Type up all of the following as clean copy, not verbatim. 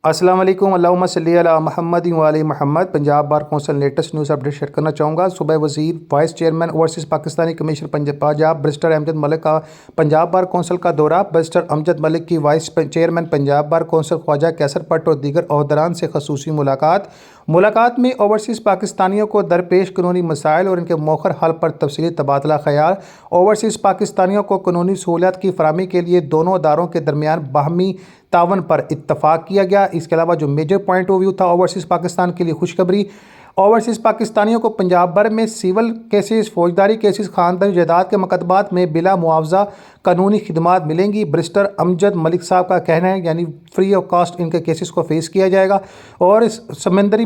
السلام علیکم، اللہم صلی علی محمد و علی محمد۔ Punjab bar council latest news update share کرنا چاہوں گا۔ صوبہ وزیر vice chairman overseas Pakistani commissioner Punjab barrister Amjad Malik کا پنجاب بار کونسل کا دورہ۔ برسٹر امجد ملک کی vice chairman Punjab bar council Khawaja Kaiser Butt اور دیگر عہدیداران سے خصوصی ملاقات میں اوورسیز پاکستانیوں کو درپیش قانونی مسائل اور ان کے مؤخر حل پر تفصیلی تبادلہ خیال۔ اوورسیز پاکستانیوں کو قانونی سہولیات کی فراہمی کے لیے دونوں اداروں کے درمیان باہمی تعاون پر اتفاق کیا گیا۔ اس کے علاوہ جو میجر پوائنٹ آف ویو تھا اوورسیز پاکستان کے لیے خوشخبری، اوورسیز پاکستانیوں کو پنجاب بھر میں سول کیسز، فوجداری کیسز، خاندانی جائیداد کے مقدمات میں بلا معاوضہ قانونی خدمات ملیں گی۔ برسٹر امجد ملک صاحب کا کہنا ہے یعنی فری آف کاسٹ ان کے کیسز کو فیس کیا جائے گا اور سمندر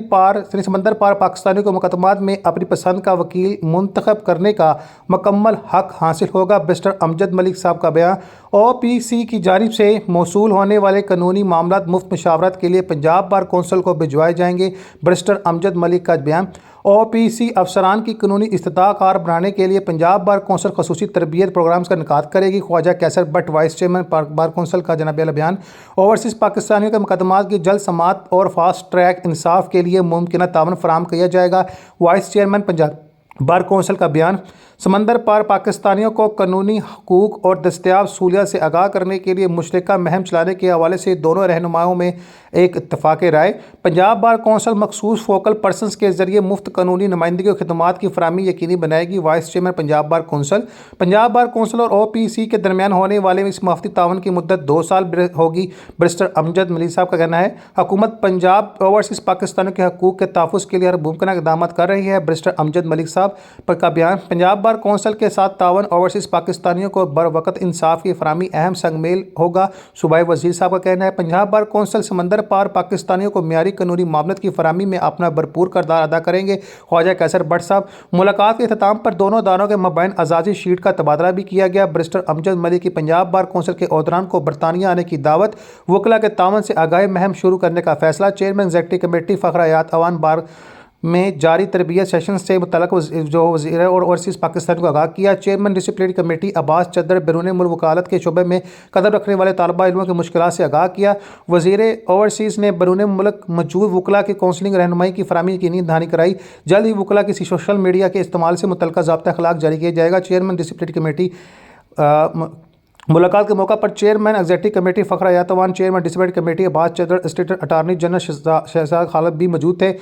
پار پاکستانیوں کے مقدمات میں اپنی پسند کا وکیل منتخب کرنے کا مکمل حق حاصل ہوگا۔ برسٹر امجد ملک صاحب کا بیان، او پی سی کی جانب سے موصول ہونے والے قانونی معاملات مفت مشاورت کے لیے پنجاب بار کونسل کو بھجوائے جائیں گے۔ برسٹر امجد ملک کا بیان، او پی سی افسران کی قانونی استطاعت کار بنانے کے لیے پنجاب بار کونسل خصوصی تربیت پروگرامز کا انعقاد کرے گی۔ خواجہ Kaiser but vice chairman bar council کا جناب اعلیٰ بیان، اوورسیز پاکستانیوں کے مقدمات کی جلد سماعت اور فاسٹ ٹریک انصاف کے لیے ممکنہ تعاون فراہم کیا جائے گا۔ Vice chairman Punjab bar council کا بیان، سمندر پار پاکستانیوں کو قانونی حقوق اور دستیاب سہولیات سے آگاہ کرنے کے لیے مشترکہ مہم چلانے کے حوالے سے دونوں رہنماؤں میں ایک اتفاق رائے۔ پنجاب بار کونسل مخصوص فوکل پرسنز کے ذریعے مفت قانونی نمائندگی اور خدمات کی فراہمی یقینی بنائے گی۔ Voice chairman Punjab bar council, Punjab bar council اور او پی سی کے درمیان ہونے والے اس مفتی تعاون کی مدت 2 سال ہوگی۔ برسٹر امجد ملک صاحب کا کہنا ہے، حکومت پنجاب اوورسیز پاکستانیوں کے حقوق کے تحفظ کے لیے ہر ممکنہ اقدامات کر رہی ہے۔ برسٹر امجد ملک صاحب کا بیان، پنجاب بار کونسل کے ساتھ تعاون اوورسیز پاکستانیوں کو بروقت انصاف کی فراہمی اہم سنگ میل ہوگا۔ صوبائی وزیر صاحب کا کہنا ہے، پنجاب بار کونسل سمندر پار پاکستانیوں کو معیاری قانونی معاملات کی فراہمی میں اپنا بھرپور کردار ادا کریں گے۔ خواجہ کیسر بٹ صاحب، ملاقات کے اختتام پر دونوں اداروں کے مابین اعزازی شیٹ کا تبادلہ بھی کیا گیا۔ برسٹر امجد ملک کی پنجاب بار کونسل کے عہدیداران کو برطانیہ آنے کی دعوت، وکلاء کے تعاون سے آگاہی مہم شروع کرنے کا فیصلہ۔ چیئرمین ایگزیکٹو کمیٹی فخر حیات عوان بار میں جاری تربیت سیشن سے متعلق جو وزیر اور اوورسیز پاکستان کو آگاہ کیا۔ چیئرمین ڈسپلنری کمیٹی عباس چدر بیرون ملک وکالت کے شعبے میں قدم رکھنے والے طالبہ علموں کی مشکلات سے آگاہ کیا۔ وزیر اوورسیز نے بیرون ملک موجود وکلاء کی کونسلنگ رہنمائی کی فراہمی کی یقینی دہانی کرائی۔ جلد ہی وکلاء کی سوشل میڈیا کے استعمال سے متعلقہ ضابطۂ اخلاق جاری کیا جائے گا۔ چیئرمین ڈسپلنری کمیٹی ملاقات کے موقع پر چیئرمین ایگزیکٹو کمیٹی فخر حیات عوان، چیئرمین ڈسپلنری کمیٹی عباس چدر، اسسٹنٹ اٹارنی جنرل شہزاد خالد بھی موجود تھے۔